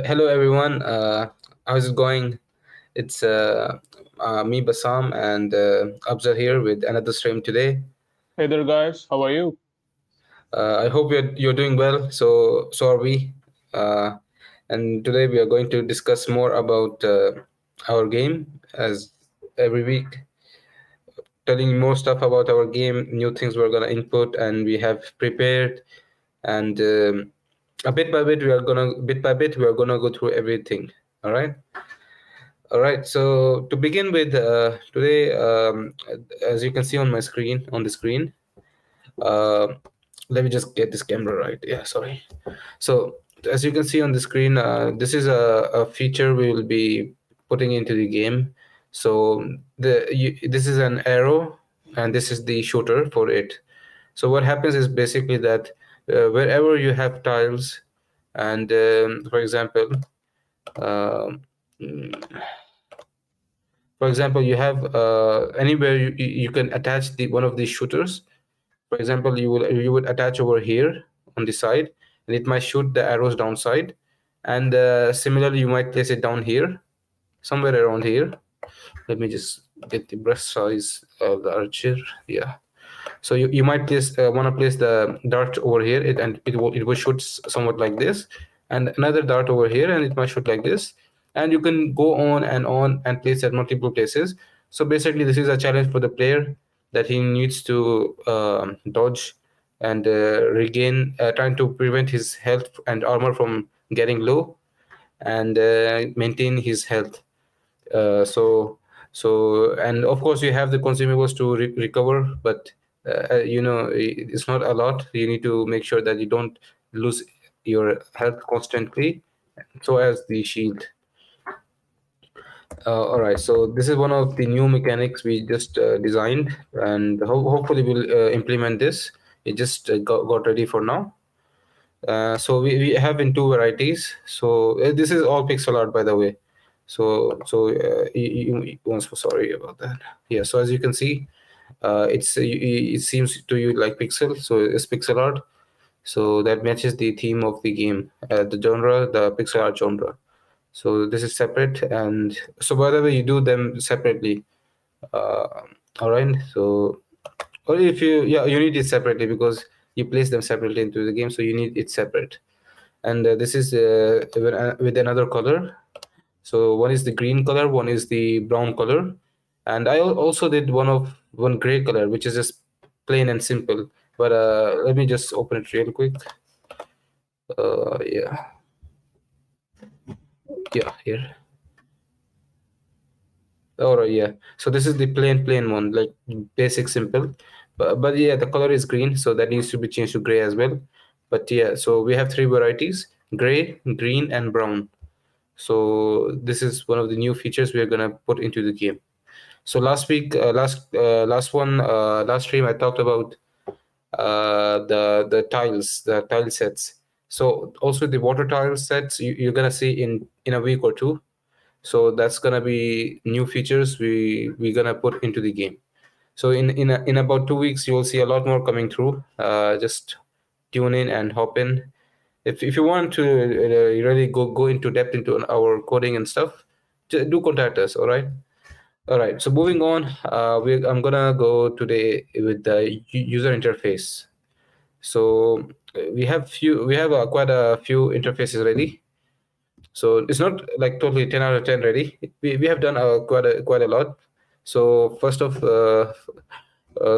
Hello everyone. How's it going? It's me Bassam and Abzer here with another stream today. Hey there, guys. How are you? I hope you're doing well. So are we. Uh, and today we are going to discuss more about our game as every week, telling you more stuff about our game, new things we're gonna input, and we have prepared. And a bit by bit we are gonna go through everything. All right. All right. So to begin with, today, as you can see on my screen, on the screen, uh, let me just get this camera right. Yeah, sorry. So as you can see on the screen, this is a feature we will be putting into the game. So this is an arrow, and this is the shooter for it. So what happens is basically that wherever you have tiles, and for example. Um For example, you have anywhere you can attach the one of these shooters. For example, you would attach over here on the side, and it might shoot the arrows downside. And similarly, you might place it down here, somewhere around here. Let me just get the brush size larger. Yeah. So you might place want to place the dart over here, and it will shoot somewhat like this, and another dart over here, and it might shoot like this, and you can go on and place at multiple places. So basically, this is a challenge for the player that he needs to dodge and regain, trying to prevent his health and armor from getting low, and maintain his health. Uh, so so and of course you have the consumables to recover, but it's not a lot. You need to make sure that you don't lose your health constantly, so as the shield. All right, so this is one of the new mechanics we just designed, and hopefully we'll implement this. It just got ready for now. So we have in two varieties. So this is all pixel art, by the way. Once sorry about that. Yeah. So as you can see, it seems to you like pixel. So it's pixel art. So that matches the theme of the game, the genre, the pixel art genre. So this is separate, and so by the way, you do them separately. Uh, all right. So or if you need it separately because you place them separately into the game, so you need it separate. And this is with another color. So one is the green color, one is the brown color, and I also did one gray color, which is just plain and simple. But let me just open it real quick. Yeah, yeah, here. All right, yeah. So this is the plain one, like basic simple. But yeah, the color is green, so that needs to be changed to gray as well. But yeah, so we have three varieties: gray, green, and brown. So this is one of the new features we are gonna put into the game. So last week, last stream, I talked about the tiles, the tile sets. So also the water tile sets you're gonna see in a week or two. So that's gonna be new features we're gonna put into the game. So in about 2 weeks, you will see a lot more coming through. Just tune in and hop in. If you want to really go into depth into our coding and stuff, do contact us. All right. All right. So moving on, I'm gonna go today with the user interface. So we have quite a few interfaces ready. So it's not like totally 10 out of 10 ready. We have done quite a lot. So first of uh,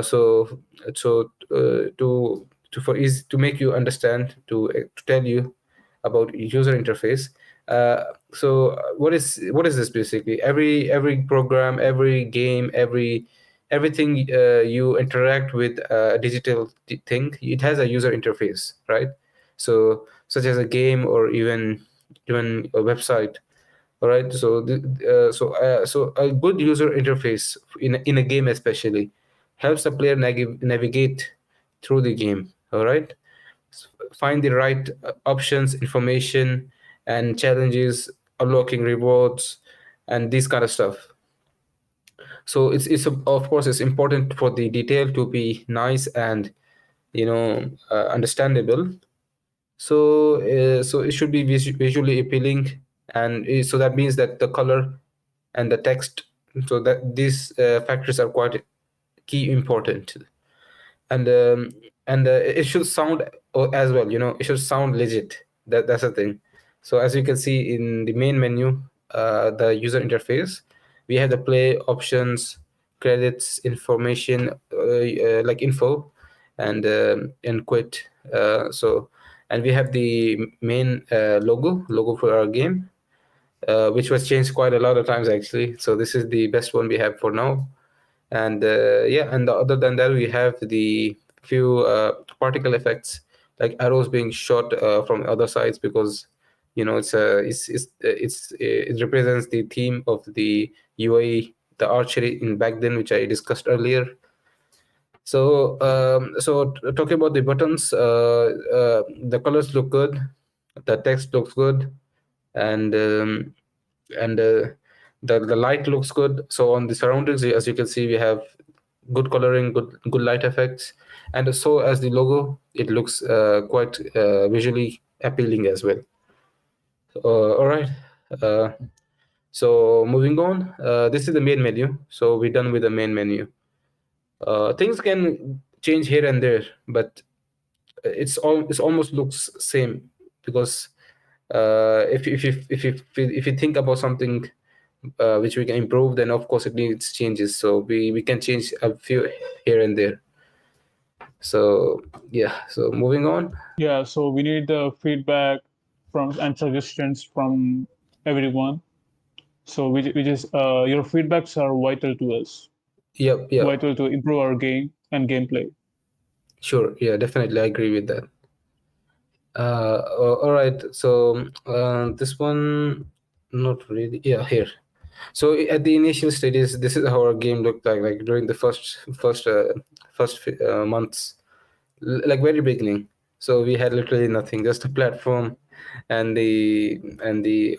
so to for easy to make you understand, to tell you about user interface. What is this basically? Every program, every game, everything you interact with a digital thing, it has a user interface, right? So such as a game or even a website. All right. So a good user interface in a game especially helps the player navigate through the game. All right. Find the right options, information, and challenges, unlocking rewards, and this kind of stuff. So it's of course it's important for the detail to be nice and understandable. So it should be visually appealing, and so that means that the color and the text, so that these factors are quite key important. And it should sound as well, it should sound legit. That's the thing. So as you can see in the main menu, the user interface, we have the play options, credits, information, like info, and quit. And we have the main logo for our game, which was changed quite a lot of times actually. So this is the best one we have for now. And yeah, and other than that, we have the few particle effects, like arrows being shot from other sides, because it represents the theme of the UAE, the archery in back then, which I discussed earlier. So talking about the buttons, the colors look good, the text looks good, and the light looks good. So on the surroundings, as you can see, we have good coloring, good light effects, and so as the logo, it looks quite visually appealing as well. All right. Uh, so moving on, this is the main menu. So we're done with the main menu. Things can change here and there, but it's almost looks same, because if you think about something which we can improve, then of course it needs changes. So we can change a few here and there. So yeah. So moving on. Yeah, so we need the feedback from and suggestions from everyone. So which is your feedbacks are vital to us, Yep. Yep. vital to improve our game and gameplay. Sure. Yeah. Definitely, I agree with that. All right. So this one, not really. Yeah, here. So at the initial stages, this is how our game looked like during the first months, like very beginning. So we had literally nothing, just a platform, and the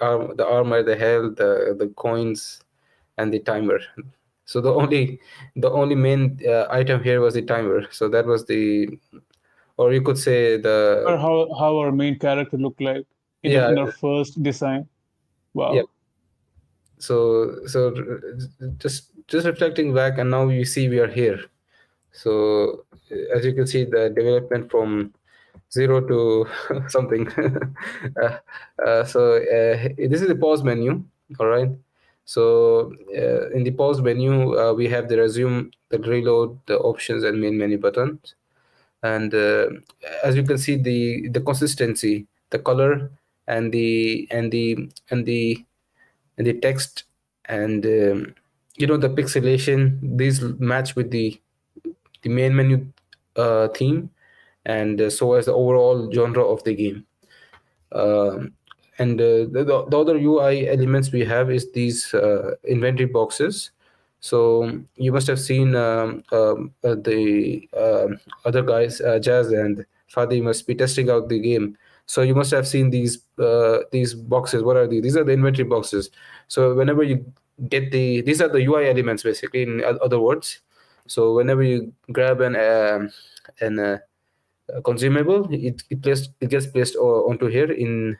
armor, the health, the coins, and the timer. So the only main item here was the timer. So that was the, or you could say Or the, how our main character looked like yeah, in our first design. yeah. Wow. So just reflecting back, and now you see we are here. So as you can see, the development from zero to something. This is the pause menu. All right. So in the pause menu, we have the resume, the reload, the options, and main menu buttons. And as you can see, the consistency, the color, and the text, and the pixelation, these match with the main menu theme, and so as the overall genre of the game. um, and the other UI elements we have is these inventory boxes. So you must have seen the other guys, Jazz and Fadi, must be testing out the game. So you must have seen these boxes. What are these? These are the inventory boxes. So whenever you get these are the UI elements, basically, in other words. So whenever you grab an consumable, it gets placed onto here in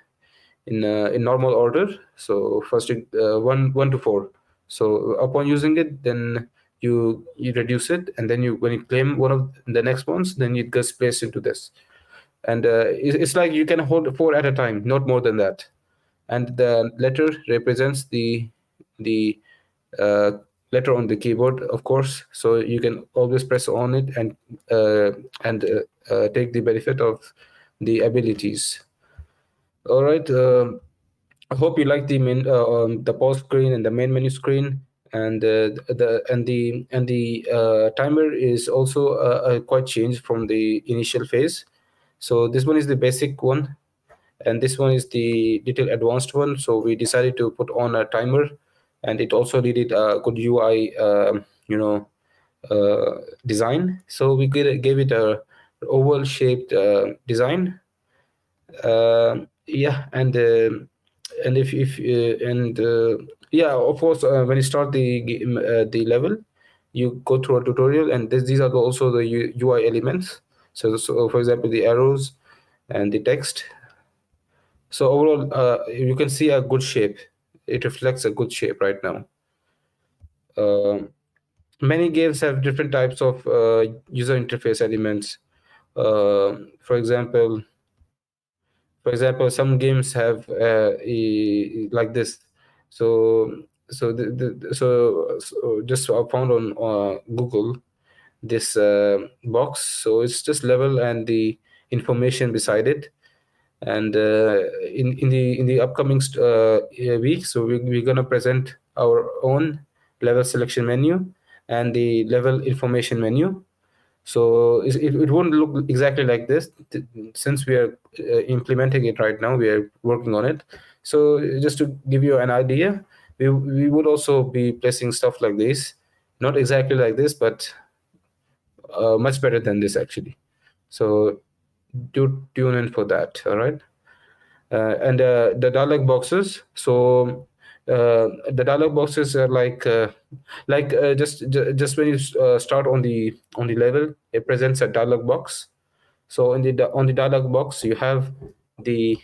normal order. So first, one to four. So upon using it, then you reduce it, and then when you claim one of the next ones, then it gets placed into this. And it's like you can hold four at a time, not more than that. And the letter represents the uh, letter on the keyboard, of course. So you can always press on it and take the benefit of the abilities. All right. I hope you like the pause screen and the main menu screen, and the timer is also quite changed from the initial phase. So this one is the basic one, and this one is the little advanced one. So we decided to put on a timer, and it also needed a good UI, design. So we gave it a oval shaped design. Yeah, and if and yeah, of course, when you start the game, the level, you go through a tutorial, and these are also the UI elements. So for example, the arrows, and the text. So overall, you can see a good shape. It reflects a good shape right now. Um Many games have different types of user interface elements. For example, some games have like this. So just I found on Google this box. So it's just level and the information beside it. And in the upcoming week, so we're gonna present our own level selection menu and the level information menu. So it won't look exactly like this since we are implementing it right now. We are working on it. So just to give you an idea, we would also be placing stuff like this, not exactly like this, but much better than this actually. So do tune in for that. All right. And the dialog boxes. So the dialog boxes are just when you start on the level, it presents a dialog box. So on the dialog box, you have the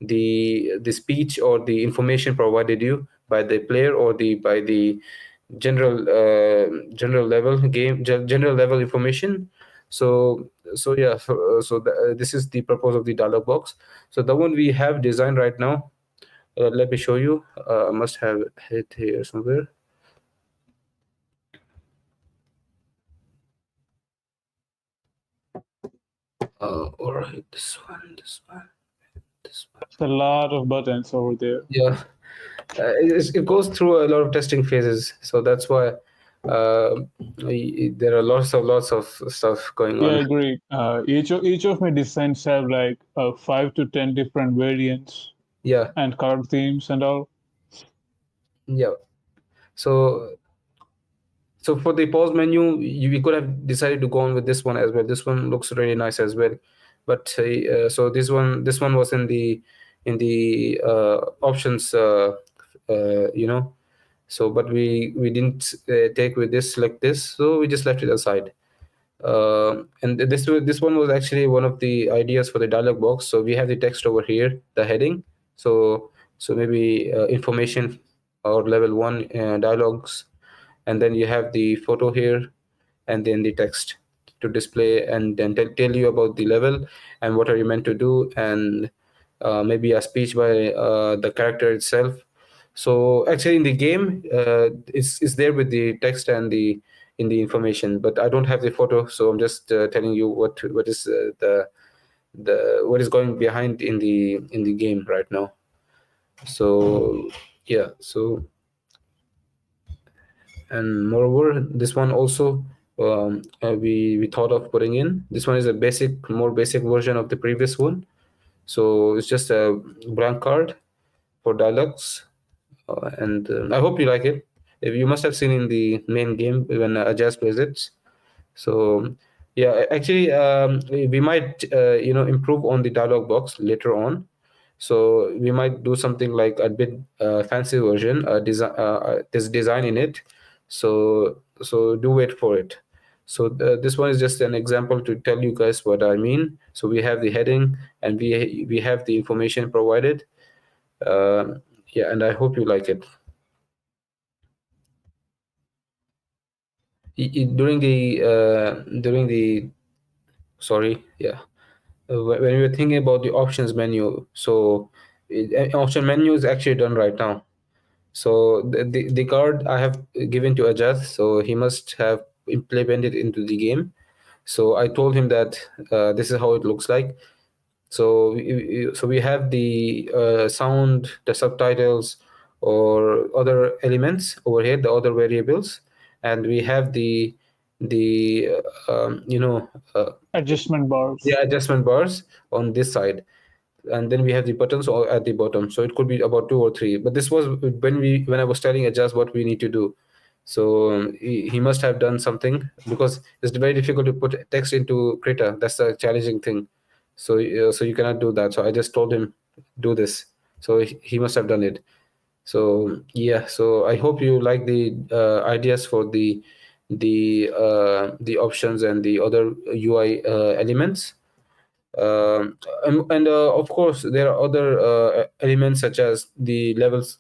the speech or the information provided you by the player or the by the general level general level information. So yeah, this is the purpose of the dialog box. So the one we have designed right now, let me show you. I must have it here somewhere. All right, this one. That's a lot of buttons over there. Yeah, it goes through a lot of testing phases, so that's why there are lots of stuff going Yeah, on. agreed. Each of my designs have like 5 to 10 different variants Yeah, and color themes and all. yeah. So for the pause menu, we could have decided to go on with this one as well. This one looks really nice as well, but so this one was in the options, so but we didn't take with this like this, so we just left it aside. And this one was actually one of the ideas for the dialog box. So we have the text over here, the heading. So maybe information or level one dialogues, and then you have the photo here, and then the text to display and then tell you about the level and what are you meant to do, and maybe a speech by the character itself. So actually in the game, it's there with the text and the in the information, but I don't have the photo, so I'm just telling you what is the what is going behind in the game right now. So yeah, so and moreover, this one also, we thought of putting in. This one is a more basic version of the previous one. So it's just a blank card for dialogues, and I hope you like it. If you must have seen in the main game when Ajaz plays it. So yeah, actually, we might improve on the dialog box later on. So we might do something like a bit fancy version, this design in it. So do wait for it. So this one is just an example to tell you guys what I mean. So we have the heading and we have the information provided. Yeah, and I hope you like it. During the sorry, yeah. When we were thinking about the options menu, so option menu is actually done right now. So the card I have given to Ajaz, so he must have implemented into the game. So I told him that this is how it looks like. So we have the sound, the subtitles, or other elements over here, the other variables, and we have the Adjustment bars. adjustment bars on this side, and then we have the buttons all at the bottom. So it could be about two or three, but this was when I was telling Ajaz what we need to do. So he must have done something, because it's very difficult to put text into Krita. That's the challenging thing. So so you cannot do that. So I just told him do this. So he must have done it. So yeah, so I hope you like the ideas for the options and the other UI elements. And of course there are other elements such as the levels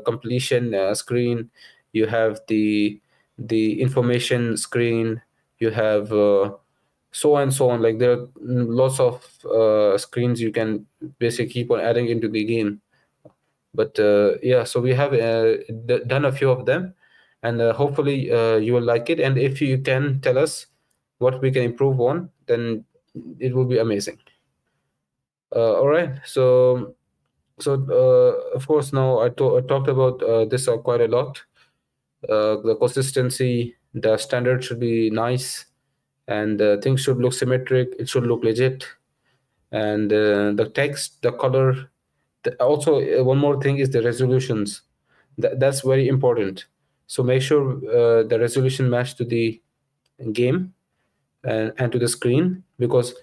completion screen. You have the information screen. You have so and so on. Like there are lots of screens you can basically keep on adding into the game. But yeah, so we have done a few of them, and hopefully you will like it. And if you can tell us what we can improve on, then it will be amazing. All right. So of course, now I talked about this quite a lot. The consistency, the standard should be nice, and things should look symmetric. It should look legit, and the text, the color. Also, one more thing is the resolutions. That's very important. So make sure the resolution match to the game and to the screen, because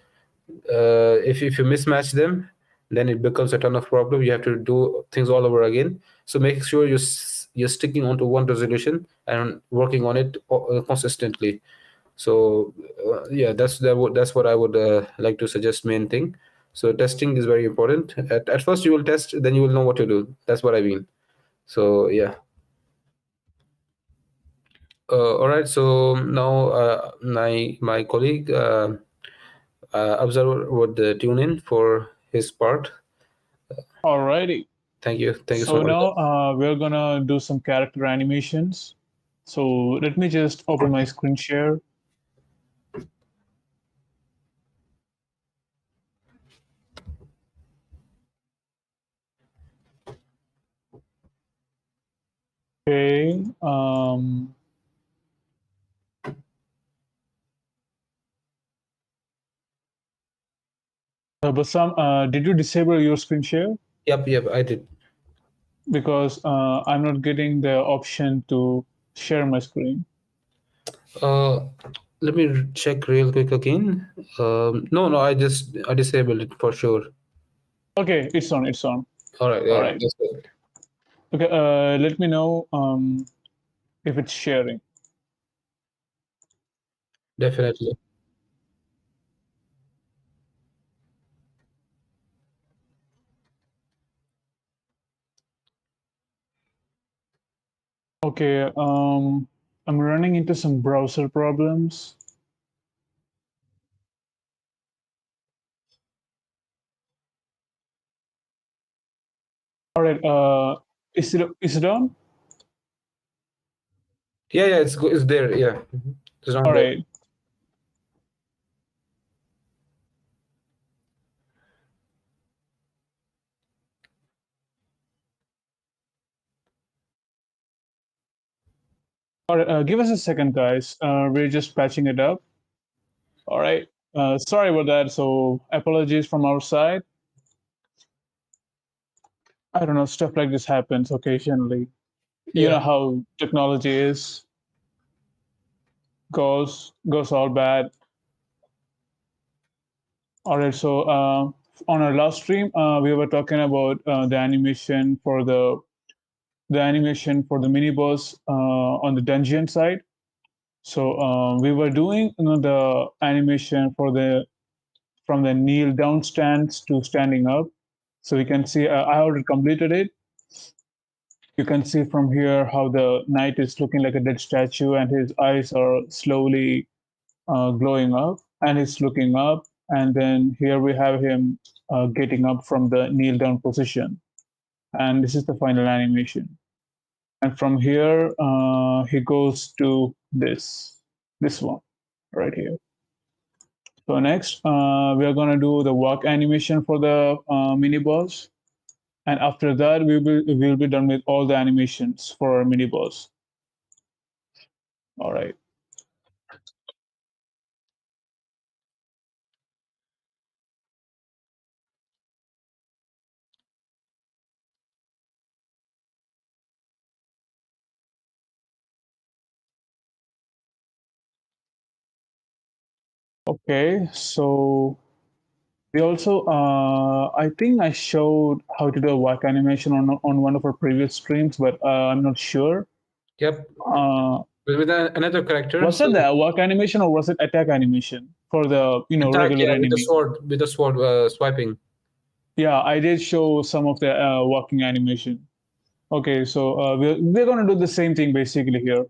if you mismatch them, then it becomes a ton of problem. You have to do things all over again. So make sure you're sticking onto one resolution and working on it consistently. So yeah, that's what I would like to suggest. Main thing. So testing is very important. At first you will test, then you will know what to do. That's what I mean. So yeah. All right. So now my colleague Abzer would tune in for his part. Alrighty. Thank you so So much. now we're gonna do some character animations. So let me just open my screen share. Okay. Bassam, did you disable your screen share? Yep, I did. Because I'm not getting the option to share my screen. Uh, Let me check real quick again. No, I disabled it for sure. Okay, it's on. It's on. All right, All yeah, right. that's good. Okay. Let me know if it's sharing. Definitely. Okay. I'm running into some browser problems. All right. Is it on? Yeah, it's there. Yeah, it's not All there. right. All right. Give us a second, guys. We're just patching it up. All right. Sorry about that. So apologies from our side. I don't know. Stuff like this happens occasionally. You Yeah, know how technology is. Goes all bad. All right. So on our last stream, we were talking about the animation for the mini boss on the dungeon side. So we were doing the animation for the from the kneel down stance to standing up. So you can see I already completed it. You can see from here how the knight is looking like a dead statue, and his eyes are slowly glowing up, and he's looking up. And then here we have him getting up from the kneel down position, and this is the final animation. And from here, he goes to this one right here. So next, we are gonna do the walk animation for the mini boss, and after that, we will be done with all the animations for our mini boss. All right. Okay. So we also, I think I showed how to do a walk animation on one of our previous streams, but I'm not sure. yep. Uh, With another character. was So that the walk animation or was it attack animation for the Attack, regular yeah, enemy. with the sword swiping. Yeah, I did show some of the walking animation. Okay, so we're gonna do the same thing basically here.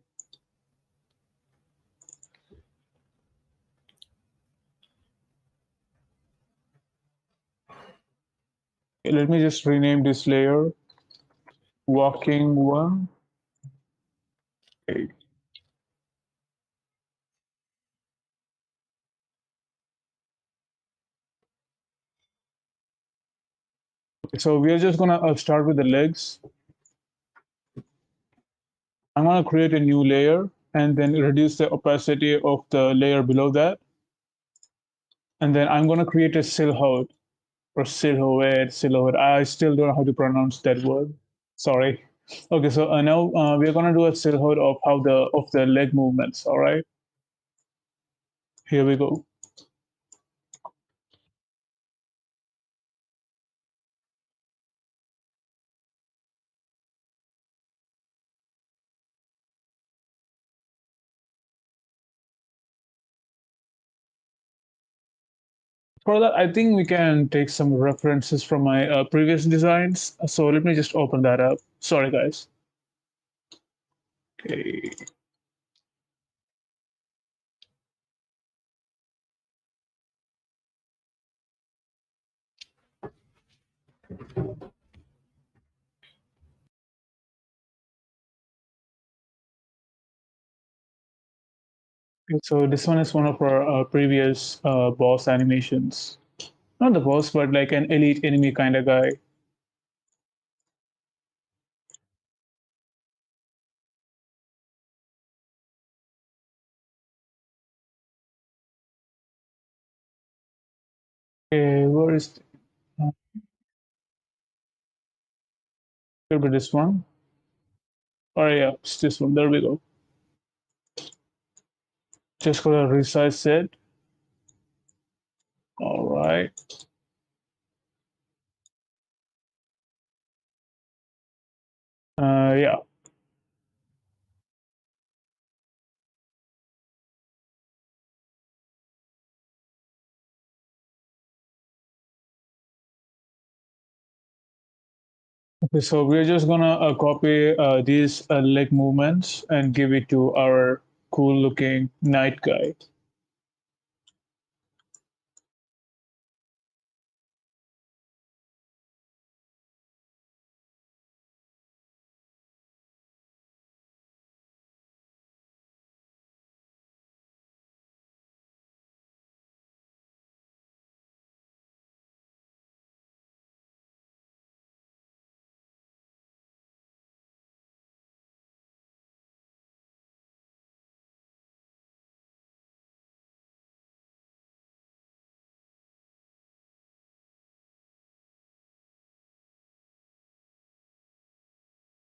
Let me just rename this layer walking one. Okay. So we are just gonna start with the legs. I'm gonna create a new layer and then reduce the opacity of the layer below that. And then I'm gonna create a silhouette or silhouette. I still don't know how to pronounce that word. Sorry. Okay, so now we're gonna do a silhouette of how the leg movements. All right, here we go. For that, I think we can take some references from my previous designs. So let me just open that up. Sorry, guys. Okay. So this one is one of our previous boss animations. Not the boss, but like an elite enemy kind of guy. Okay, where is could be this one? Oh yeah, it's this one. There we go. Just gonna resize it. All right. Yeah. Okay, so we're just gonna copy these leg movements and give it to our cool looking knight guy.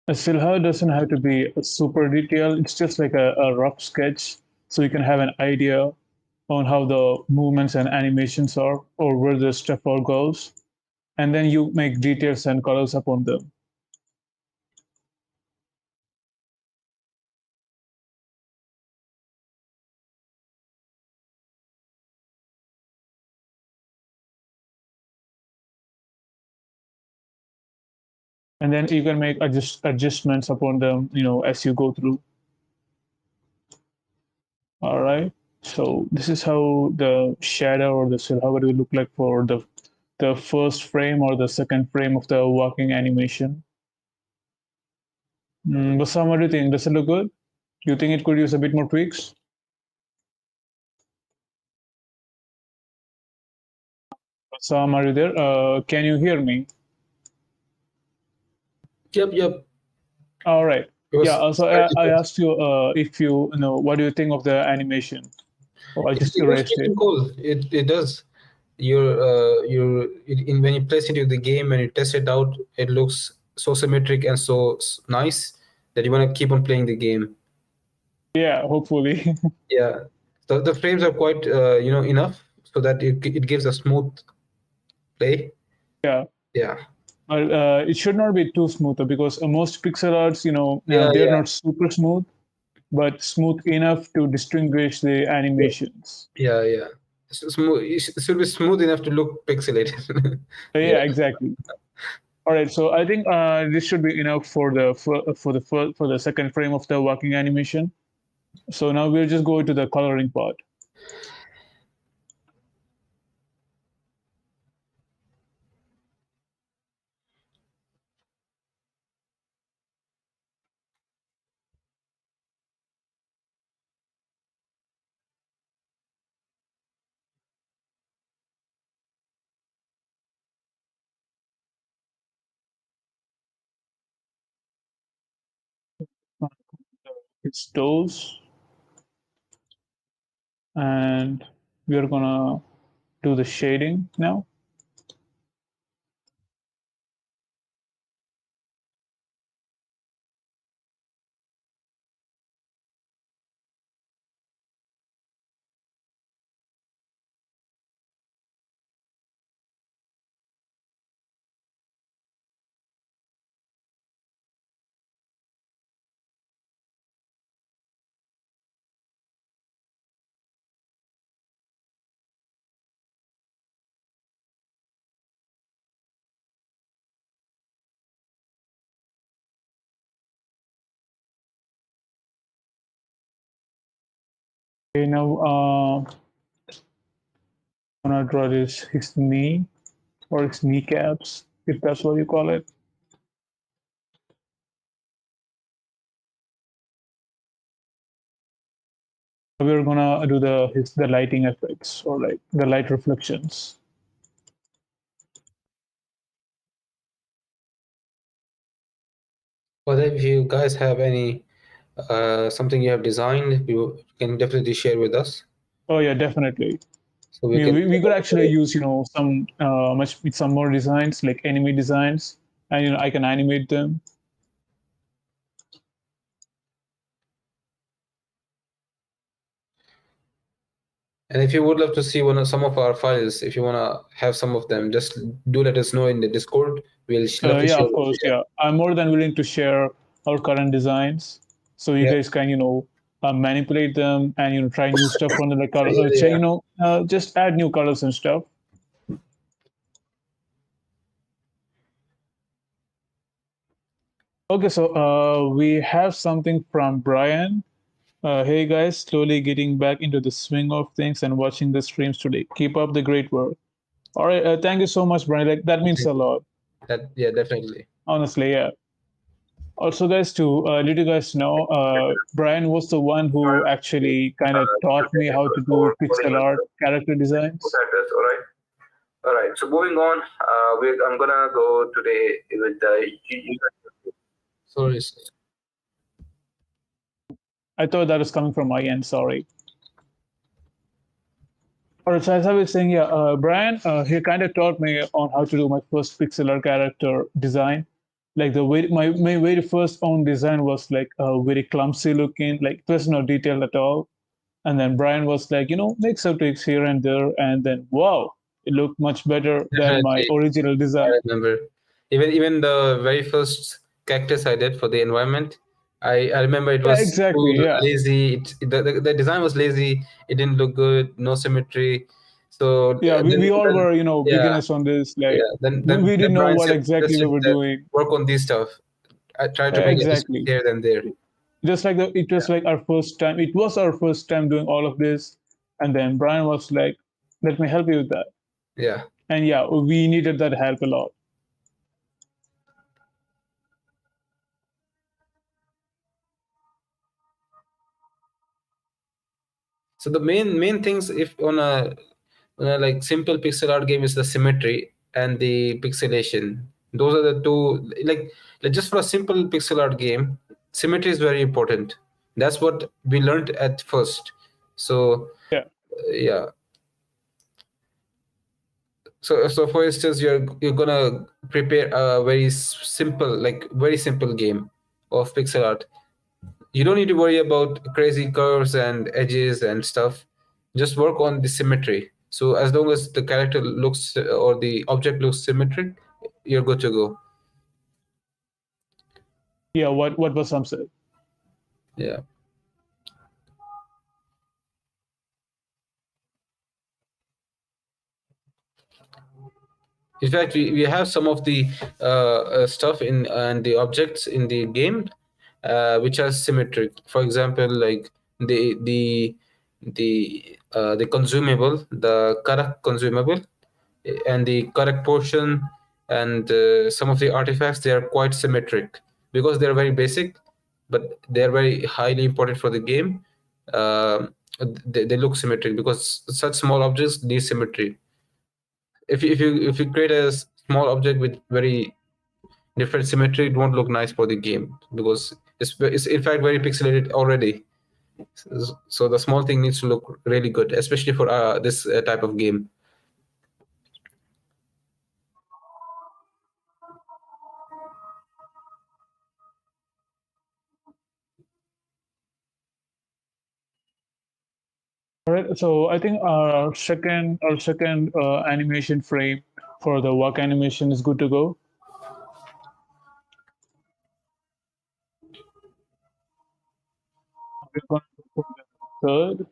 A silhouette doesn't have to be a super detailed. It's just like a rough sketch, so you can have an idea on how the movements and animations are, or where the step all goes, and then you make details and colors upon them. And then you can make adjustments upon them, as you go through. All right. So this is how the shadow or the silhouette will look like for the first frame or the second frame of the walking animation. Bassam, what do you think? Does it look good? Do you think it could use a bit more tweaks? Bassam, are you there? Can you hear me? Yep, yep. All right. It Yeah. was Also, slightly I good. asked you if you know what do you think of the animation? Oh, I just It was erased pretty it. cool. It does. When you place it into the game and you test it out, it looks so symmetric and so nice that you want to keep on playing the game. Yeah. Hopefully. Yeah, the frames are quite enough so that it gives a smooth play. Yeah. Yeah, But it should not be too smooth because most pixel arts, yeah, they're yeah, not super smooth, but smooth enough to distinguish the yeah, animations. yeah, yeah. smooth. It should be smooth enough to look pixelated. Yeah. Yeah, exactly. All right, so I think this should be enough for for the second frame of the working animation. So now we'll just go to the coloring part. It's those, and we're gonna do the shading now. Okay, now I'm gonna draw this his knee or his kneecaps, if that's what you call it. We're gonna do the lighting effects or like the light reflections. But if you guys have any something you have designed, you can definitely share with us, Oh yeah, definitely. so we can. We could actually use some much some more designs like enemy designs, and I can animate them. And if you would love to see some of our files, if you wanna have some of them, just do let us know in the Discord. We'll love to Yeah, share of with you. course. Yeah, I'm more than willing to share our current designs, so you Yeah, guys can manipulate them and try new stuff on the like yeah, yeah. just add new colors and stuff. Okay, so we have something from Brian. Hey guys, slowly getting back into the swing of things and watching the streams today. Keep up the great work. All right, thank you so much, Brian. Like that means Okay. a lot. That yeah, definitely. Honestly, yeah. Also, guys, to let you guys know, Brian was the one who actually kind of taught me how to do pixel art character designs. Address, all right. All right. So moving on, I'm gonna go today with the. Sorry. I thought that was coming from my end. Sorry. All right, so as I was saying, yeah, Brian, he kind of taught me on how to do my first pixel art character design. Like my very first own design was like very clumsy looking, like there's no detail at all. And then Brian was like, make some tweaks here and there, and then wow, it looked much better than my Definitely, original I design. remember. Even the very first cactus I did for the environment, I remember it Yeah, was too exactly. Yeah, lazy. The design was lazy. It didn't look good. No symmetry. So yeah. We all then were yeah, beginners on this. Like yeah. we Then didn't know Brian what exactly we suggested were that doing. work on these stuff. I tried to bring additions Exactly. here and there. Just like it was like our first time. It was our first time doing all of this, and then Brian was like, "Let me help you with that." Yeah. And yeah, we needed that help a lot. So the main things if on a like simple pixel art game is the symmetry and the pixelation. Those are the two like just for a simple pixel art game, symmetry is very important. That's what we learned at first. So Yeah. yeah. So for instance, you're gonna prepare a very simple game of pixel art. You don't need to worry about crazy curves and edges and stuff. Just work on the symmetry. So as long as the character looks or the object looks symmetric, you're good to go. Yeah. What was some said? Yeah. In fact, we have some of the stuff in and the objects in the game which are symmetric. For example, like the consumable, the correct consumable, and the correct portion, and some of the artifacts, they are quite symmetric because they are very basic, but they are very highly important for the game. They look symmetric because such small objects need symmetry. If you create a small object with very different symmetry, it won't look nice for the game because it's in fact very pixelated already. So the small thing needs to look really good, especially for this type of game. All right, so I think our second animation frame for the walk animation is good to go. We're going to go for the third.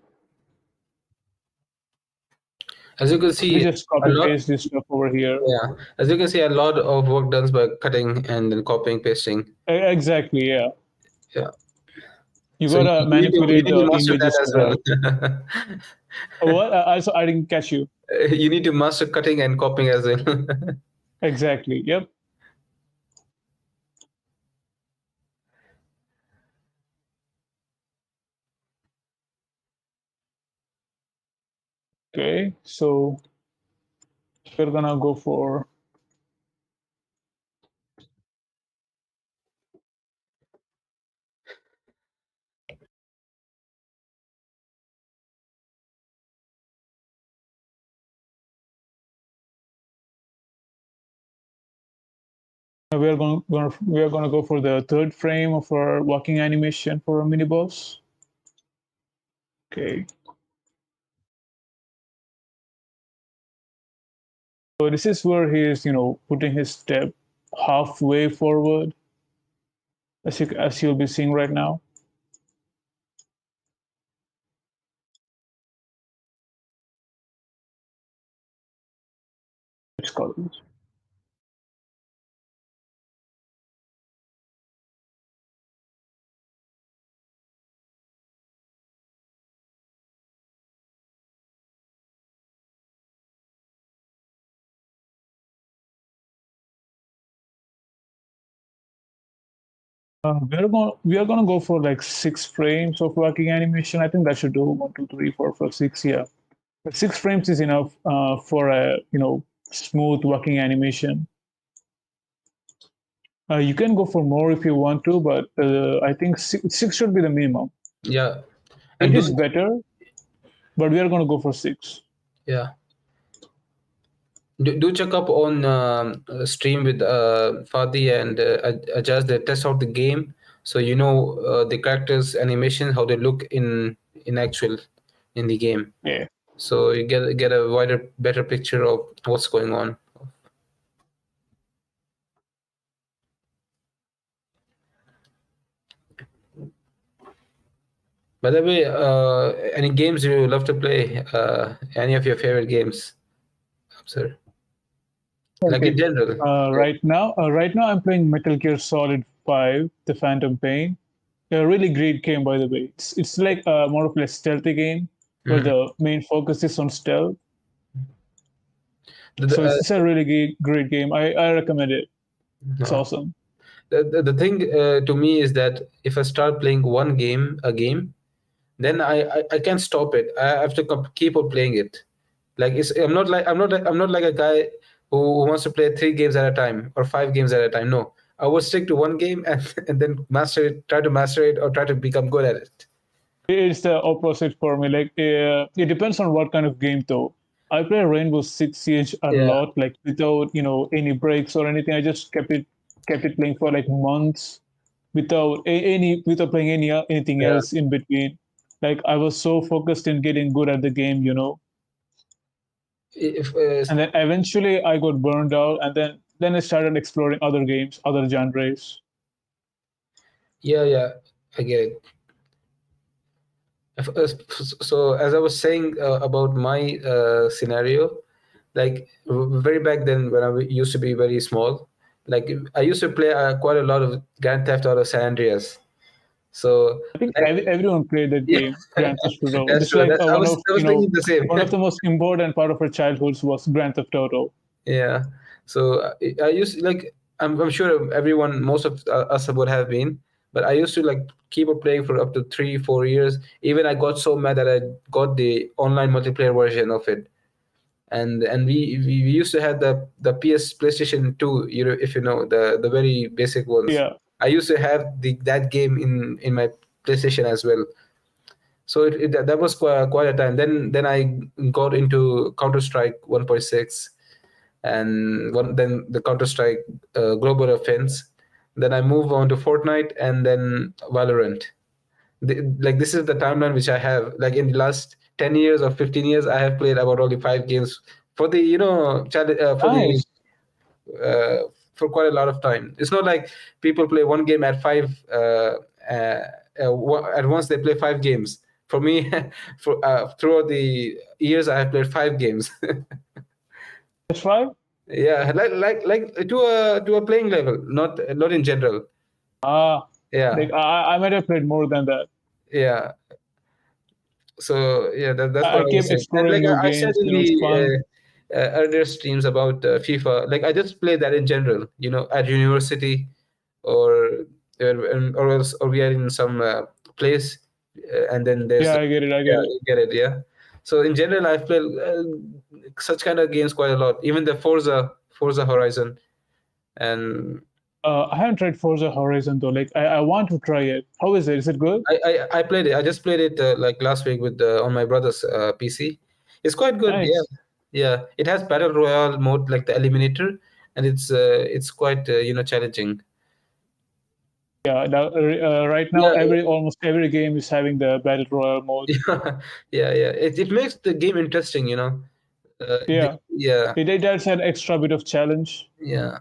As you can We see, just a copy lot. paste this stuff over here. Yeah, as you can see, a lot of work done by cutting and then copying, pasting. Exactly, yeah. Yeah. You So gotta you manipulate need to the master that images as correct. well. What? Also, I didn't catch you. You need to master cutting and copying as well. Exactly. Yep. Okay. So we're gonna go for we are gonna go for the third frame of our walking animation for a mini boss. Okay. So this is where he is, putting his step halfway forward, as you'll be seeing right now. Let's call it. We are gonna go for like 6 frames of walking animation. I think that should do 1, 2, 3, 4, 5, 6. Yeah, but 6 frames is enough for a smooth walking animation. You can go for more if you want to, but I think six should be the minimum. Yeah, and Eight do is better, but we are gonna go for 6. yeah. Do check up on stream with Fadi and adjust the test out the game, so you know the characters animation how they look in actual in the game, Yeah. so you get a wider better picture of what's going on. By the way, any games you love to play? Any of your favorite games, sir? Like in Okay. general. Right now, I'm playing Metal Gear Solid 5: The Phantom Pain. A really great game, by the way. It's like more of a stealthy game where Mhm. the main focus is on stealth. The, So it's a really great game. I recommend it. It's uh, awesome. the thing to me is that if I start playing a game, then I can't stop it. I have to keep on playing it. Like I'm not like a guy who wants to play 3 games at a time or 5 games at a time. No, I will stick to one game and and then try to master it, or try to become good at it. It's the opposite for me. Like it depends on what kind of game though. I play Rainbow Six Siege a Yeah, lot, like without any breaks or anything. I just kept it playing for like months without playing anything yeah. else in between. Like I was so focused in getting good at the game. If And then eventually I got burned out, and then I started exploring other games, other genres. yeah, yeah, I get it. So as I was saying about my scenario, like very back then when used to be very small. Like I used to play quite a lot of Grand Theft Auto San Andreas. So I think like, everyone played that yeah, game, Grand Theft Auto. that's This is true. like That's one of I was thinking the same. one of the most important part of our childhoods was Grand Theft Auto. Yeah. So I used like I'm sure everyone, most of us would have been, but I used to like keep on playing for up to 3 4 years. Even I got so mad that I got the online multiplayer version of it. And we used to have the PlayStation 2, if you know the very basic ones. Yeah. I used to have that game in my PlayStation as well. So that was quite a time. Then I got into Counter Strike 1.6, and then the Counter Strike Global Offense. Then I move on to Fortnite and then Valorant. Like this is the timeline which I have. Like in the last 10 years or 15 years, I have played about only 5 games for the Nice. uh, for quite a lot of time. It's not like people play one game at at once they play 5 games. For me, for throughout the years, I have played 5 games. That's right. Yeah, like to a playing level, not in general. Ah, Yeah, like I might have played more than that. yeah. So yeah, that's what I I keep was saying. And exploring like new I said games. in It's the fun. earlier streams about FIFA, like I just play that in general. At university, or or we are in some place, and then there's Yeah, I get it. I get yeah, it. you get it, yeah. So in general, I've played such kind of games quite a lot. Even the Forza Horizon, and I haven't tried Forza Horizon though. Like I want to try it. How is it? Is it good? I played it. I just played it like last week with on my brother's PC. It's quite good. Yeah, Nice. yeah. It has battle royale mode like the Eliminator, and it's quite challenging. Yeah. Right now, Yeah, almost every game is having the battle royale mode. yeah, yeah, yeah. It makes the game interesting. Yeah. Yeah, It does an extra bit of challenge. yeah.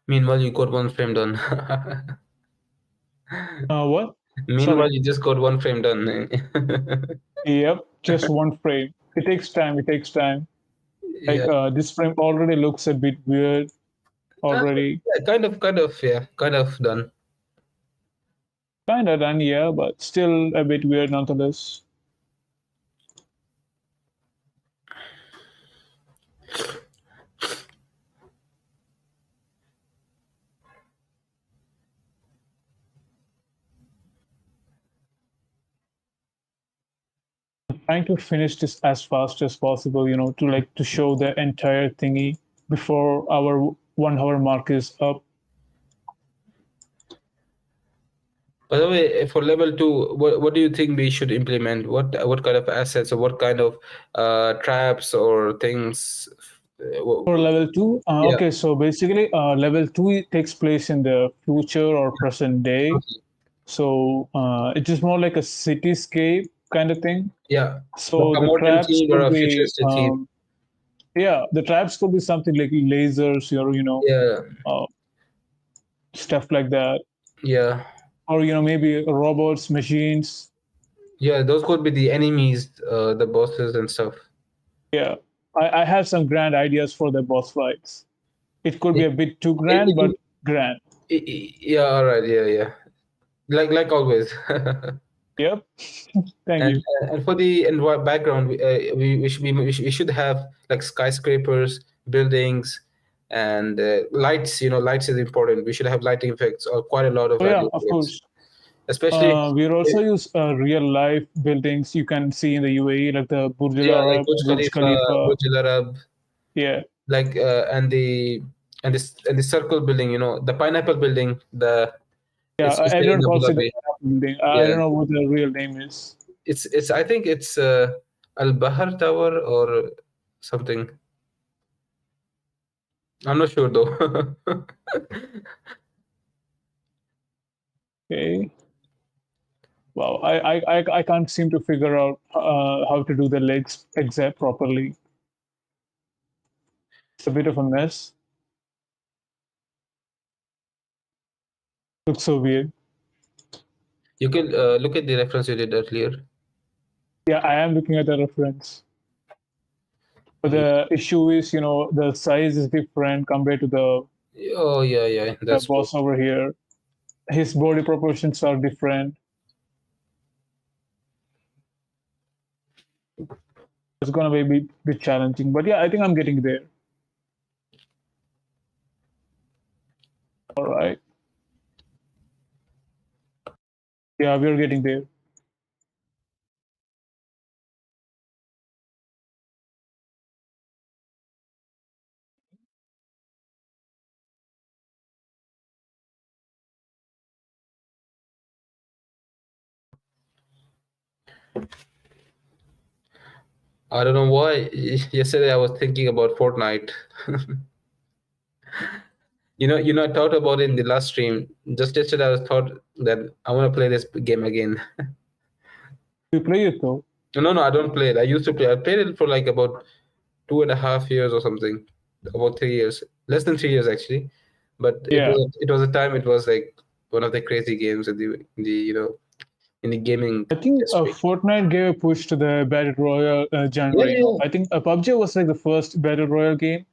Meanwhile, you got one frame done. What? Meanwhile, Sorry. you just got one frame done. Yep. Just one frame. It takes time. It takes time. Like Yeah. this frame already looks a bit weird Uh, already. yeah, yeah, kind of done. Kind of done, yeah, but still a bit weird nonetheless. Trying to finish this as fast as possible, to show the entire thingy before our 1 hour mark is up. By the way, for level two, what do you think we should implement? What kind of assets or what kind of traps or things? For level two, Yeah. okay, so basically, level two takes place in the future or present day. Okay. So it is more like a cityscape kind of thing. Yeah. Like So a the modern traps theme or could a be, futuristic theme. yeah, the traps could be something like lasers, or Yeah. stuff like that, Yeah. or maybe robots, machines. Yeah. Those could be the enemies, the bosses and stuff. Yeah, I have some grand ideas for the boss fights. It could be It, a bit too it, grand, but it, grand. yeah. All right. Yeah. Yeah. Like always. Yep. Thank And you. and for the background, we should have like skyscrapers, buildings, and lights. Lights is important. We should have lighting effects or quite a lot of Oh yeah, lighting of effects, course. especially We also use real life buildings you can see in the UAE, like the Burj Al yeah, like Arab, Burj Burj Khalifa, Khalifa. Burj Al Arab, Yeah, like and the circle building. The pineapple building. yeah. It's there in Everyone Abu calls it the Dhabi. building. I Yeah, don't know what the real name is. it's I think it's Al Bahar Tower or something. I'm not sure though. Okay. Wow, I can't seem to figure out how to do the legs exact properly. It's a bit of a mess. Looks so weird. You can look at the reference you did earlier. Yeah, I am looking at the reference. But Yeah. the issue is, the size is different compared to Oh yeah, yeah, the that's true. boss over here. His body proportions are different. It's gonna be a bit challenging. But yeah, I think I'm getting there. All right. Yeah, we're getting there. I don't know why. Yesterday I was thinking about Fortnite. I thought about it in the last stream. Just yesterday, I was thought that I want to play this game again. We play it though. No, no, I don't play it. I used to play. I played it for like about 2.5 years or something, about 3 years, less than 3 years actually. But Yeah. it was a time. It was like one of the crazy games in the gaming I think history. Fortnite gave a push to the battle royale Yeah, genre. yeah, I think PUBG was like the first battle royale game,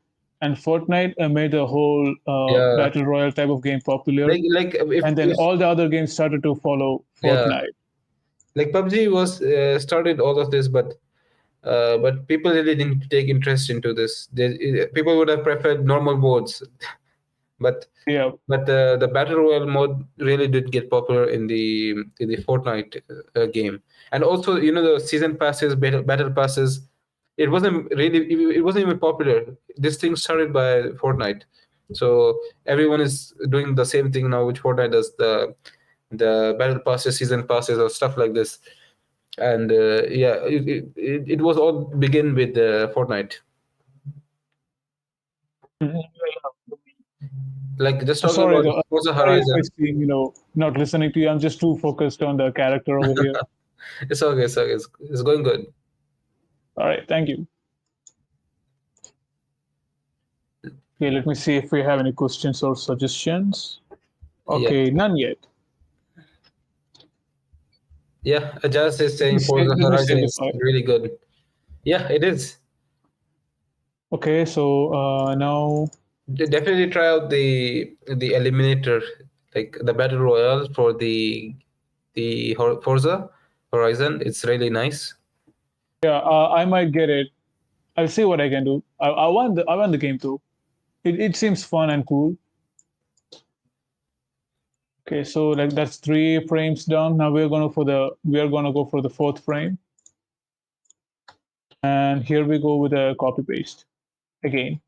and Fortnite made the whole yeah. battle royale type of game popular. Like And then if all the other games started to follow yeah, Fortnite. like PUBG was started all of this, but people really didn't take interest into this. People would have preferred normal modes, but Yeah. the battle royale mode really did get popular in the Fortnite game, and also the season passes, battle passes. It wasn't even popular. This thing started by Fortnite, so everyone is doing the same thing now, which Fortnite does, the battle passes, season passes, or stuff like this. And yeah, it was all begin with Fortnite. Mhm. Like just talking Sorry, about though. Forza Sorry if I Horizon. seem, not listening to you. I'm just too focused on the character over here. It's okay, it's going good. All right, thank you. Okay, let me see if we have any questions or suggestions. Yeah, Okay, none yet. yeah. Ajaz is saying Forza Let me say Horizon is goodbye. really good. Yeah, it is. Okay, so now, Definitely try out the Eliminator, like the battle royale for the Forza Horizon. It's really nice. yeah, I might get it. I'll see what I can do. I want the game too. It seems fun and cool. Okay, so like that's 3 frames down. Now we are gonna go for the fourth frame, and here we go with a copy paste again.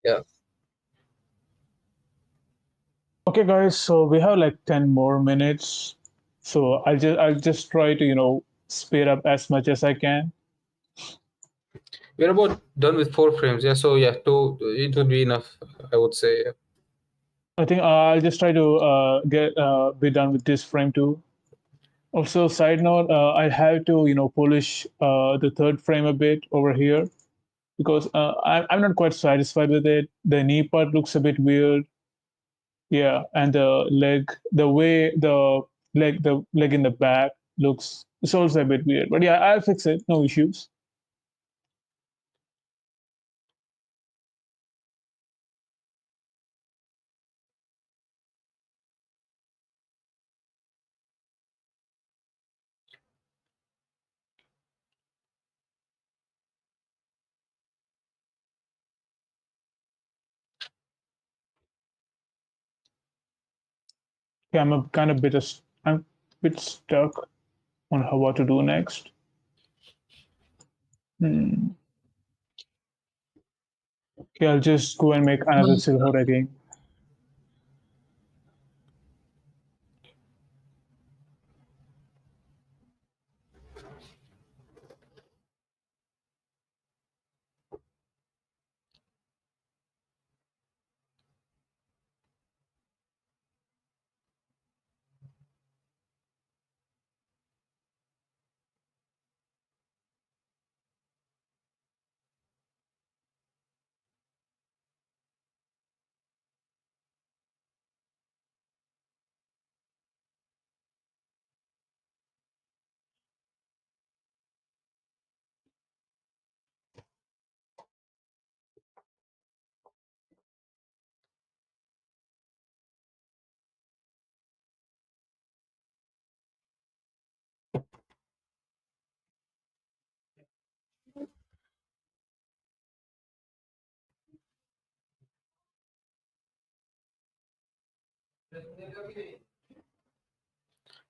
Yeah, Okay, guys, so we have like 10 more minutes. So I'll just try to speed up as much as I can. we're about done with 4 frames. Yeah, so yeah, two it would be enough, I would say. I think I'll just try to get be done with this frame too. Also, side note, I have to polish the third frame a bit over here because I'm not quite satisfied with it. The knee part looks a bit weird. Yeah, and the leg in the back looks it's also a bit weird. But yeah, I'll fix it. No issues. Okay, I'm a bit stuck on how what to do next. Hmm. Okay, I'll just go and make another silhouette again.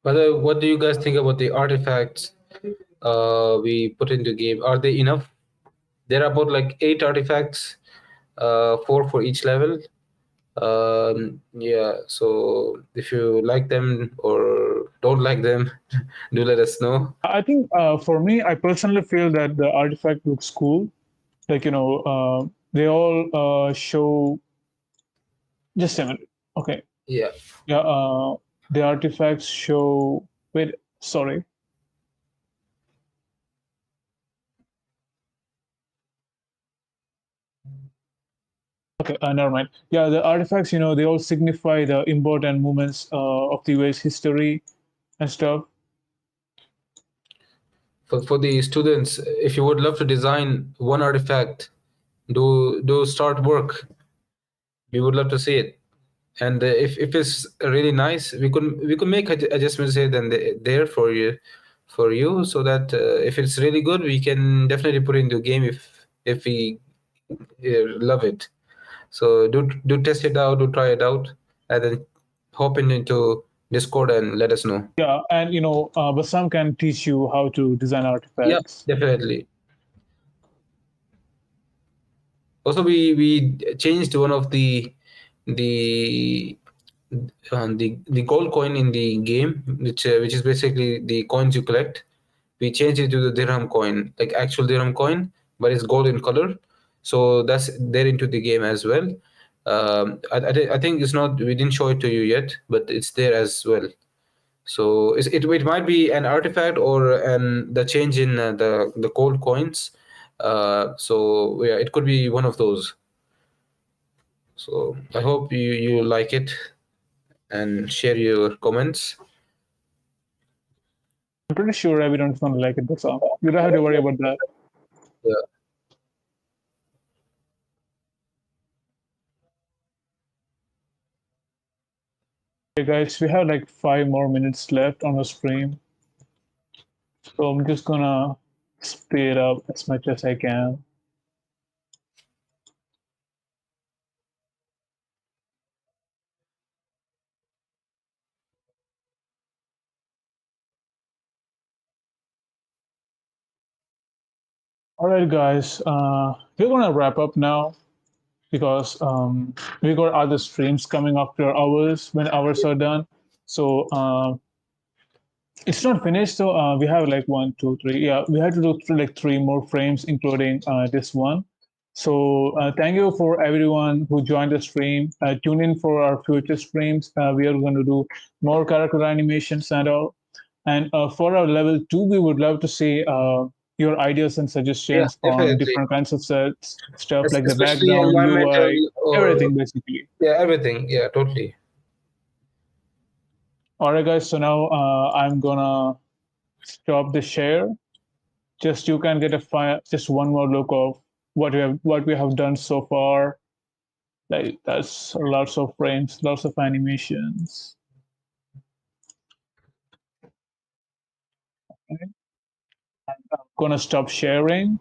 But what do you guys think about the artifacts we put into game? Are they enough? There are about like 8 artifacts, four for each level. Yeah, so if you like them or don't like them, do let us know. I think for me, I personally feel that the artifact looks cool. Like they all show. Just a minute. Okay. Yeah. Yeah. The artifacts show. Wait. Sorry. Okay. Never mind. Yeah. The artifacts. They all signify the important moments of the UA's history and stuff. For the students, if you would love to design one artifact, do start work. We would love to see it. And if it's really nice, we could make adjustments here and there for you, so that if it's really good, we can definitely put it into a game if we love it. So do test it out, do try it out, and then hop into Discord and let us know. Yeah. And Bassam can teach you how to design Yeah, artifacts. definitely. Also, we changed one of the the gold coin in the game, which is basically the coins you collect. We changed it to the dirham coin, like actual dirham coin, but it's gold in color. So that's there into the game as well. I think it's not. We didn't show it to you yet, but it's there as well. So it might be an artifact or the change in the gold coins. So yeah, it could be one of those. So I hope you like it and share your comments. I'm pretty sure everyone's gonna like it, Bassam. You don't have to worry about that. Yeah, Okay, guys, we have like 5 more minutes left on the stream, so I'm just gonna speed up as much as I can. All right, guys, we're gonna wrap up now because we got other streams coming after hours when hours are done. So it's not finished. So we have like one, two, three. Yeah, we had to do like 3 more frames, including this one. So thank you for everyone who joined the stream. Tune in for our future streams. We are going to do more character animations and all. And for our level 2, we would love to see your ideas and yeah, suggestions on definitely. different kinds of sets, stuff like the Especially background, environmental UI, or everything basically. yeah, everything. Yeah, totally. All right, guys. So now I'm gonna stop the share. Just you can get just one more look of what we have done so far. Like that's lots of frames, lots of animations. Okay. I'm gonna stop sharing.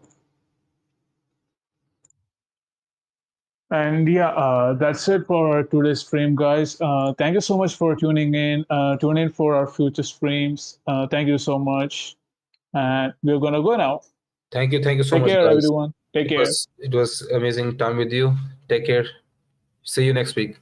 And yeah, that's it for today's stream, guys. Thank you so much for tuning in. Tune in for our future streams. Thank you so much. And we're going to go now. Thank you so Take much, care, guys. everyone. Take It care. was it was amazing time with you. Take care. See you next week.